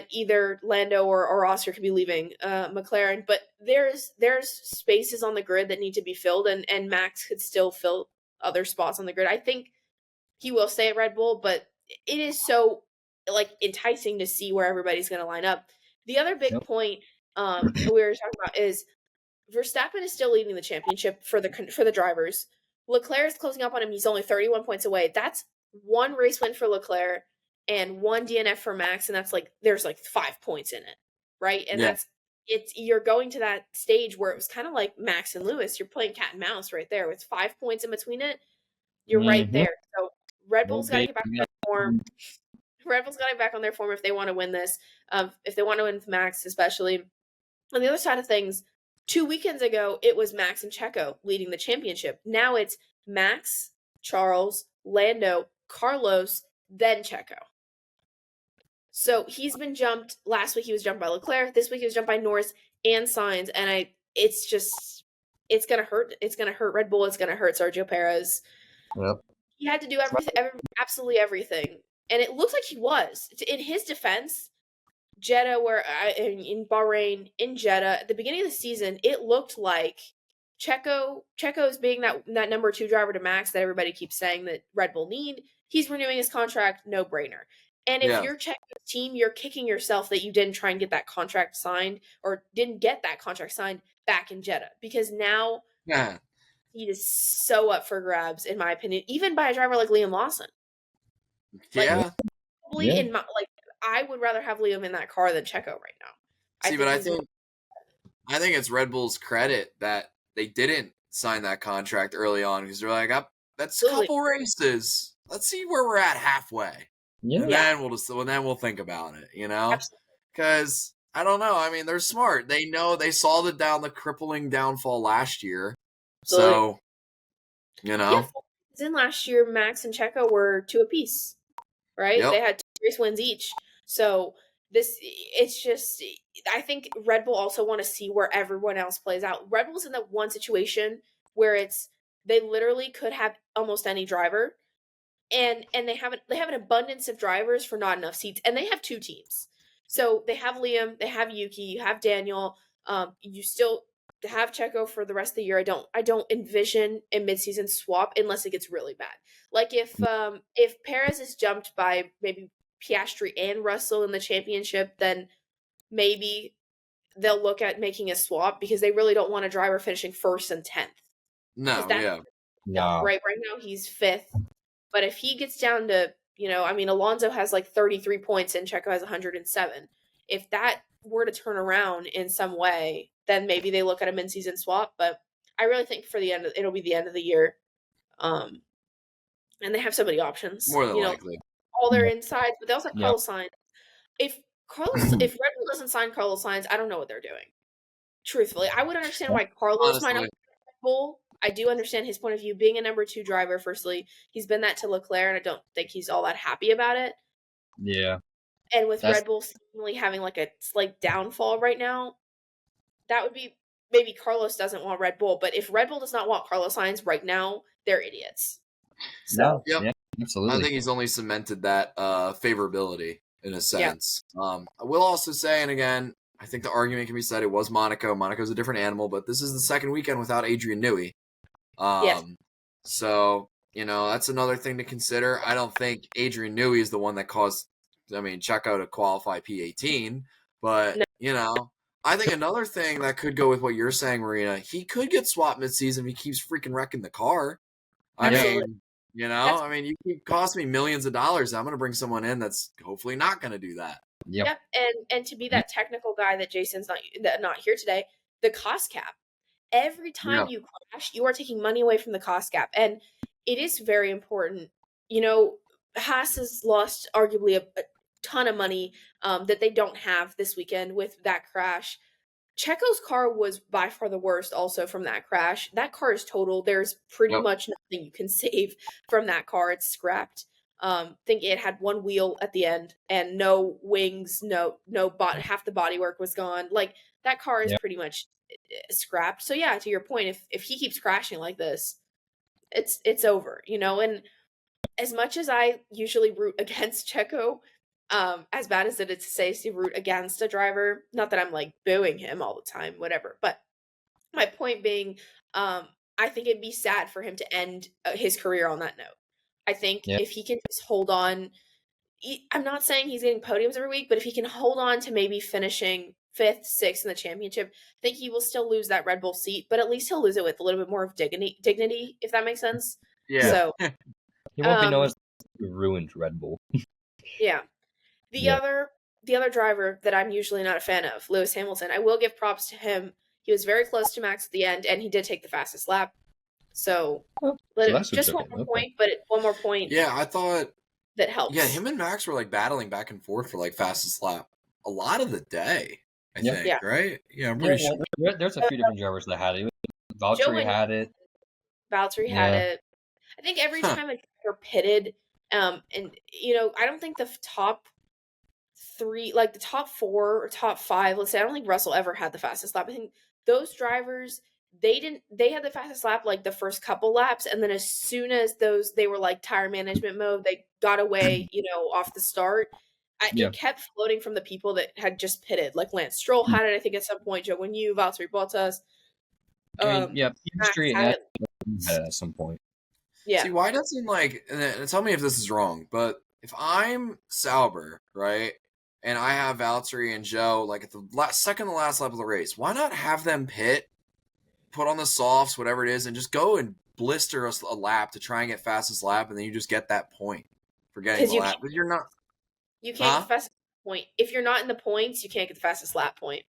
either Lando or Oscar could be leaving McLaren, but there's spaces on the grid that need to be filled, and Max could still fill other spots on the grid. I think he will stay at Red Bull, but it is so like enticing to see where everybody's going to line up. The other big point we were talking about is Verstappen is still leading the championship for the drivers. Leclerc is closing up on him. He's only 31 points away. That's 1 race win for Leclerc and 1 DNF for Max, and that's like there's like 5 points in it, right? And you're going to that stage where it was kind of like Max and Lewis. You're playing cat and mouse right there with 5 points in between it. You're right there. So Red Bull's got to get back on their form. Red Bull's got to get back on their form if they want to win this. If they want to win with Max, especially. On the other side of things, 2 weekends ago, it was Max and Checo leading the championship. Now it's Max, Charles, Lando, Carlos, then Checo. So he's been jumped. Last week he was jumped by Leclerc. This week he was jumped by Norris and Sainz. And it's going to hurt. It's going to hurt Red Bull. It's going to hurt Sergio Perez. Yep. He had to do absolutely everything. And it looks like he was. In his defense, Jeddah, in Bahrain, in Jeddah, at the beginning of the season, it looked like Checo's being that number 2 driver to Max that everybody keeps saying that Red Bull need. He's renewing his contract, no brainer. And if you're Checo's team, you're kicking yourself that you didn't try and get that contract signed or didn't get that contract signed back in Jeddah, because now he is so up for grabs, in my opinion, even by a driver like Liam Lawson. I would rather have Liam in that car than Checo right now. I think it's Red Bull's credit that they didn't sign that contract early on, because they're like, that's a couple races. Let's see where we're at halfway. Yeah. And then we'll think about it, you know? Because I don't know. I mean, they're smart. They know they saw the crippling downfall last year. Absolutely. So, you know. Yeah, last year, Max and Checo were 2 apiece, right? Yep. They had 2 race wins each. So I think Red Bull also want to see where everyone else plays out. Red Bull's in that one situation where they literally could have almost any driver, and they have an abundance of drivers for not enough seats, and they have 2 teams. So they have Liam, they have Yuki, you have Daniel. You still have Checo for the rest of the year. I don't envision a midseason swap unless it gets really bad. Like if Perez is jumped by maybe Piastri and Russell in the championship, then maybe they'll look at making a swap because they really don't want a driver finishing first and 10th. No, yeah. No. Right now he's 5th. But if he gets down to, Alonso has like 33 points and Checo has 107. If that were to turn around in some way, then maybe they look at a mid-season swap. But I really think it'll be the end of the year. And they have so many options. More than likely. All their insides, but they also have Carlos Sainz. If Red Bull doesn't sign Carlos Sainz, I don't know what they're doing. Truthfully, I would understand why Carlos might not be Red Bull. I do understand his point of view. Being a number 2 driver, firstly, he's been that to Leclerc, and I don't think he's all that happy about it. Yeah. And with Red Bull seemingly having like a slight downfall right now, that would be maybe Carlos doesn't want Red Bull. But if Red Bull does not want Carlos Sainz right now, they're idiots. So, yeah, absolutely. I think he's only cemented that favorability in a sense. Yeah. I will also say, and again, I think the argument can be said it was Monaco. Monaco's a different animal, but this is the second weekend without Adrian Newey. Yes. So, that's another thing to consider. I don't think Adrian Newey is the one that caused, Checo to qualify P18. But, I think another thing that could go with what you're saying, Marina, he could get swapped midseason if he keeps freaking wrecking the car. You keep costing me millions of dollars. I'm going to bring someone in that's hopefully not going to do that. Yep. And to be that technical guy that Jason's not here today, the cost cap. Every time you crash, you are taking money away from the cost cap. And it is very important. Haas has lost arguably a ton of money that they don't have this weekend with that crash. Checo's car was by far the worst also from that crash. That car is total. There's pretty much nothing you can save from that car. It's scrapped. I think it had one wheel at the end and no wings, no half the bodywork was gone. Like that car is pretty much scrapped. So yeah, to your point, if he keeps crashing like this, it's over, and as much as I usually root against Checo, as bad as it is to say to root against a driver, not that I'm like booing him all the time, whatever, but my point being, I think it'd be sad for him to end his career on that note. I think if he can just hold on, I'm not saying he's getting podiums every week, but if he can hold on to maybe finishing 5th, 6th in the championship, I think he will still lose that Red Bull seat, but at least he'll lose it with a little bit more of dignity, if that makes sense. Yeah. So he won't be known as ruined Red Bull. Yeah. The other driver that I'm usually not a fan of, Lewis Hamilton, I will give props to him. He was very close to Max at the end, and he did take the fastest lap. So, just one more point, but one more point. Yeah, I thought that helps. Yeah, him and Max were like battling back and forth for like fastest lap a lot of the day. I think, right? Yeah, I'm pretty sure. There's a few different drivers that had it. Valtteri had it. Valtteri had it. I think every time a driver pitted, and I don't think the top 3, like the top 4 or top 5, let's say, I don't think Russell ever had the fastest lap. I think those drivers, they had the fastest lap like the first couple laps, and then as soon as they were like tire management mode, they got away, off the start. It kept floating from the people that had just pitted. Like Lance Stroll had it, I think, at some point. Joe Winyu, Valtteri Bottas. Piastri had it at some point. Yeah. See, why doesn't and tell me if this is wrong, but if I'm Sauber, right, and I have Valtteri and Joe like at the second to last lap of the race, why not have them pit, put on the softs, whatever it is, and just go and blister us a lap to try and get fastest lap, and then you just get that point for getting the lap. But you're not. You can't get the fastest point. If you're not in the points, you can't get the fastest lap point.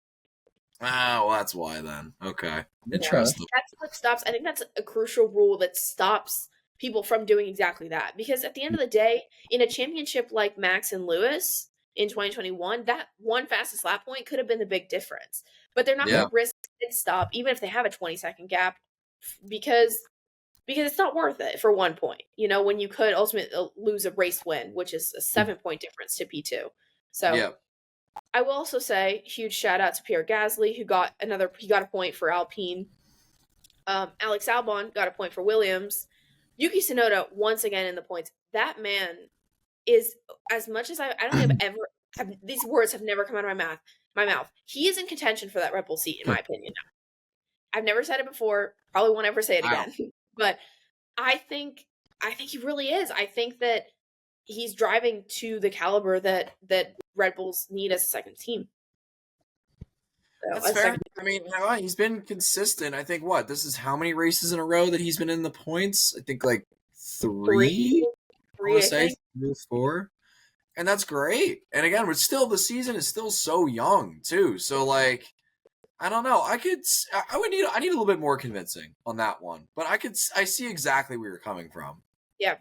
Well, that's why then. Okay. Interesting. That's what stops. I think that's a crucial rule that stops people from doing exactly that. Because at the end of the day, in a championship like Max and Lewis in 2021, that one fastest lap point could have been the big difference. But they're not going to risk it stop, even if they have a 20-second gap, because it's not worth it for 1 point, when you could ultimately lose a race win, which is a 7-point difference to P2. So I will also say huge shout out to Pierre Gasly, who got a point for Alpine. Alex Albon got a point for Williams. Yuki Tsunoda once again in the points. That man is, as much as I don't think I've ever these words have never come out of my mouth. He is in contention for that Red Bull seat, in my opinion. I've never said it before. Probably won't ever say it again. But I think he really is. I think that he's driving to the caliber that Red Bulls need as a second team. So, that's fair. I mean, he's been consistent. I think this is how many races in a row that he's been in the points? I think like three. I want to say 3 or 4. And that's great. And again, the season is still so young too. So like, I don't know. I need a little bit more convincing on that one. But I see exactly where you're coming from. Yeah.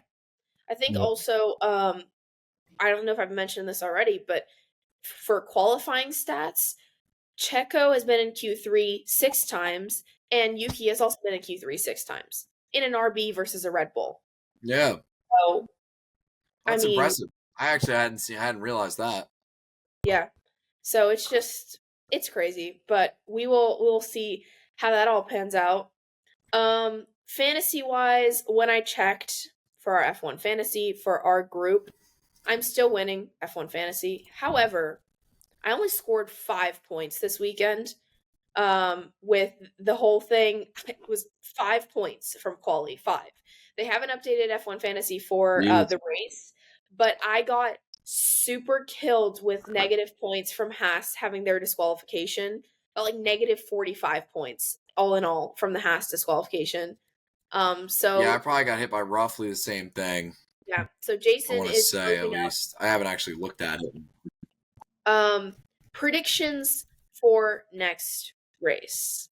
I think also, I don't know if I've mentioned this already, but for qualifying stats, Checo has been in Q3 6 times, and Yuki has also been in Q3 6 times in an RB versus a Red Bull. Yeah. So, that's impressive. I actually hadn't realized that. Yeah. So it's crazy, but we'll see how that all pans out. Fantasy wise, when I checked for our F1 fantasy for our group, I'm still winning F1 fantasy. However, I only scored 5 points this weekend. With the whole thing, it was 5 points from quali, 5. They haven't updated F1 fantasy for the race, but I got super killed with negative points from Haas having their disqualification. Got like negative 45 points all in all from the Haas disqualification. So yeah, I probably got hit by roughly the same thing. Yeah. So Jason I want to say at least. I haven't actually looked at it. Predictions for next race.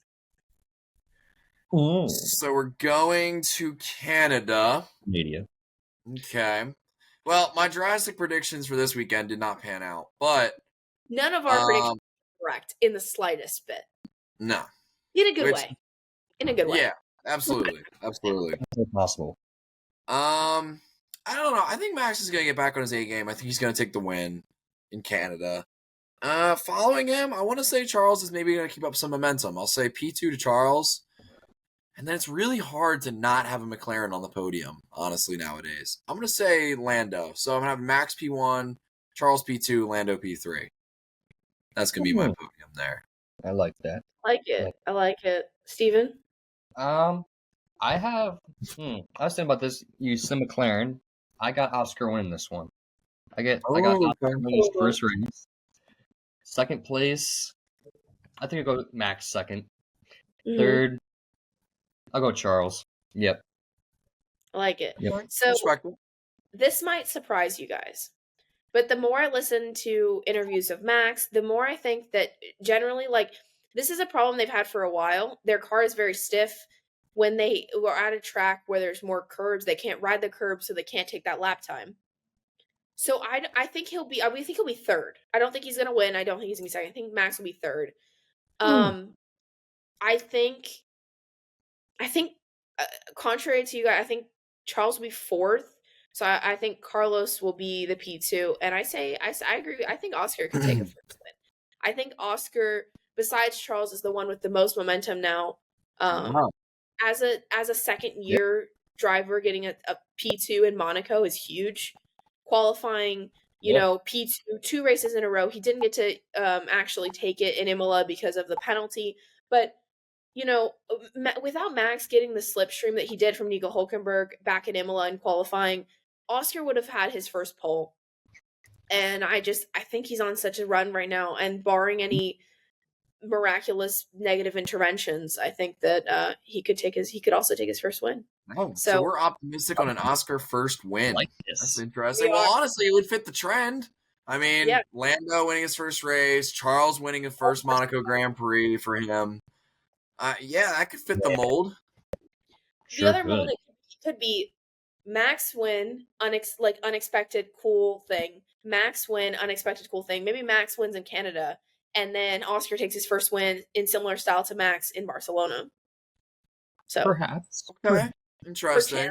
Ooh. So we're going to Canada. Media. Okay. Well, my drastic predictions for this weekend did not pan out, but none of our predictions are correct in the slightest bit. No. In a good way. In a good way. Yeah, absolutely. Absolutely. That's possible. I don't know. I think Max is going to get back on his A game. I think he's going to take the win in Canada. Following him, I want to say Charles is maybe going to keep up some momentum. I'll say P2 to Charles. And then it's really hard to not have a McLaren on the podium, honestly, nowadays. I'm going to say Lando. So I'm going to have Max P1, Charles P2, Lando P3. That's going to be my podium there. I like that. I like it. Steven? I have. I was thinking about this. You said McLaren. I got Oscar winning this one. I got Oscar winning his first race. Second place, I think I'll go Max second. Mm-hmm. Third, I'll go Charles. Yep. I like it. Yep. So this might surprise you guys, but the more I listen to interviews of Max, the more I think that generally, like, this is a problem they've had for a while. Their car is very stiff. When they are at a track where there's more curbs, they can't ride the curbs, so they can't take that lap time. So I think he'll be third. I don't think he's gonna win. I don't think he's gonna be second. I think Max will be third. I think contrary to you guys, I think Charles will be fourth. So I think Carlos will be the P2. And I agree. I think Oscar can take a first win. I think Oscar, besides Charles, is the one with the most momentum now. As a second year driver, getting a P2 in Monaco is huge. Qualifying, P2 2 races in a row. He didn't get to actually take it in Imola because of the penalty. But, without Max getting the slipstream that he did from Nico Hülkenberg back in Imola in qualifying, Oscar would have had his first pole. And I think he's on such a run right now. And barring any miraculous negative interventions, I think that he could also take his first win. Oh, so we're optimistic on an Oscar first win. Like this. That's interesting. Well, honestly, it would fit the trend. I mean, Lando winning his first race, Charles winning his first Monaco Grand Prix for him. That could fit the mold. The other mold could be Max win, unexpected cool thing. Max win, unexpected cool thing. Maybe Max wins in Canada, and then Oscar takes his first win in similar style to Max in Barcelona. So perhaps. Okay. Interesting.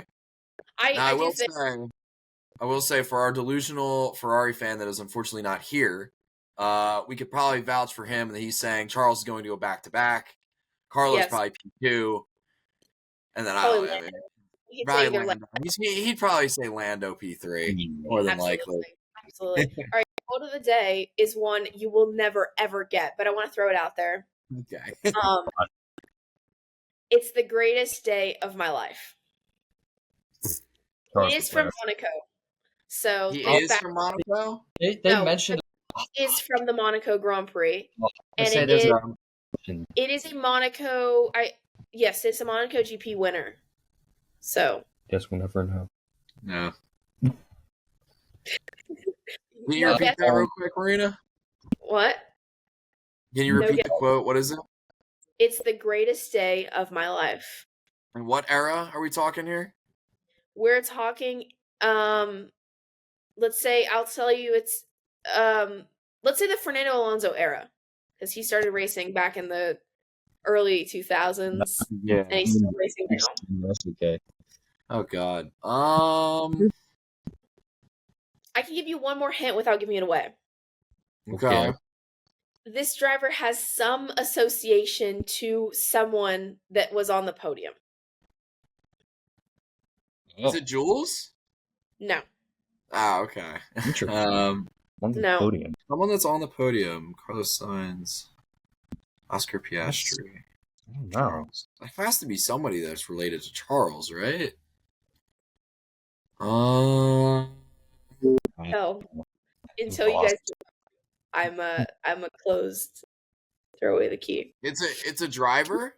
I will say for our delusional Ferrari fan that is unfortunately not here, we could probably vouch for him that he's saying Charles is going to go back-to-back. Carlos probably P2. And then he'd probably say Lando P3 more than likely. Absolutely. All right, quote of the day is one you will never ever get, but I want to throw it out there. Okay. It's the greatest day of my life. Charles It is from Leclerc. Monaco. So He think is back. from Monaco? They No, mentioned. It's from the Monaco Grand Prix. They And say it there's is, it is a Monaco. Yes, it's a Monaco GP winner. So Guess we'll never know. No. Can you No repeat guess. that real quick, Marina? What? Can you No repeat guess. the quote? What is it? It's the greatest day of my life. And what era are we talking here? We're talking. Let's say I'll tell you it's. Let's say the Fernando Alonso era, because he started racing back in the early 2000s, Yeah. and he's still racing now. That's okay. Oh God. I can give you one more hint without giving it away. Okay. This driver has some association to someone that was on the podium. Is it Jules? No. Ah, okay. Interesting. Um, On the No. podium. someone that's on the podium: Carlos Sainz, Oscar Piastri. I don't know. Charles. It has to be somebody that's related to Charles, right? No. Until you guys, I'm a closed. Throw away the key. It's a driver.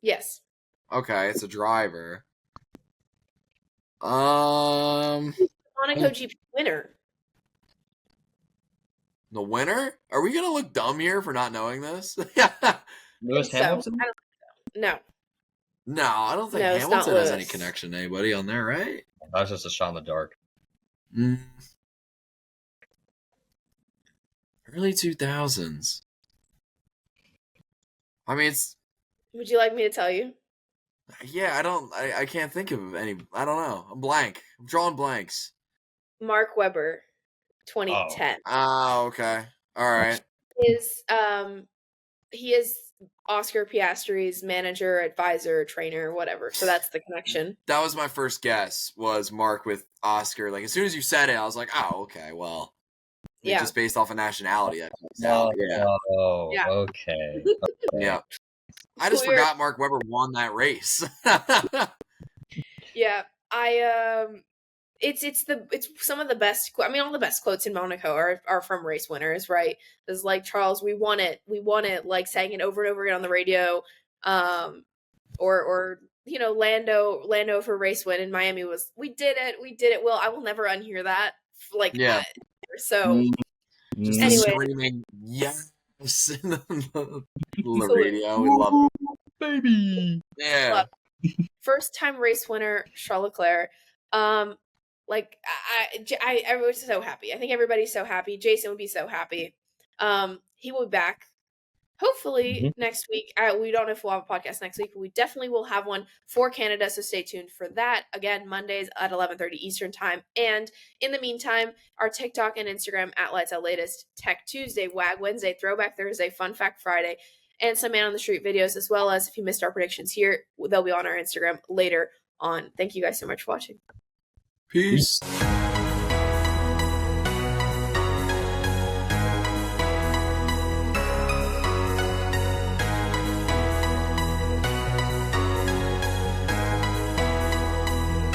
Yes. Okay, it's a driver. Monaco GP winner. The winner? Are we gonna look dumb here for not knowing this? Lewis So, Hamilton? I don't think so. No. No, I don't think No, it's not Hamilton has any Lewis. connection to anybody on there, right? That was just a shot in the dark. Early 2000s. I mean, it's Would you like me to tell you? yeah. I can't think of any. I don't know. I'm blank. I'm drawing blanks. Mark Webber, 2010. Oh, okay. All right. He is Oscar Piastri's manager, advisor, trainer, whatever. So that's the connection. That was my first guess. Was Mark with Oscar? Like as soon as you said it, I was like, oh, okay. Well, I mean, Yeah. just based off of nationality. That comes out. Yeah. Oh, Yeah. okay. Yeah. I just Weird. forgot Mark Webber won that race. Yeah, it's some of the best. I mean, all the best quotes in Monaco are from race winners, right? It's like Charles, we won it, like saying it over and over again on the radio, or you know, Lando for race win in Miami was we did it. Well, I will never unhear that. Like Yeah. So Just Anyway. screaming yes in the radio. We love it. Baby. Yeah. first time race winner Charles Leclerc. Like I was so happy. I think everybody's so happy. Jason would be so happy. He will be back hopefully next week. We don't know if we'll have a podcast next week, but we definitely will have one for Canada. So stay tuned for that. Again, Mondays at 11:30 Eastern time. And in the meantime, our TikTok and Instagram at Lights Out Latest, Tech Tuesday, Wag Wednesday, Throwback Thursday, Fun Fact Friday, and some Man on the Street videos, as well as if you missed our predictions here, they'll be on our Instagram later on. Thank you guys so much for watching. Peace.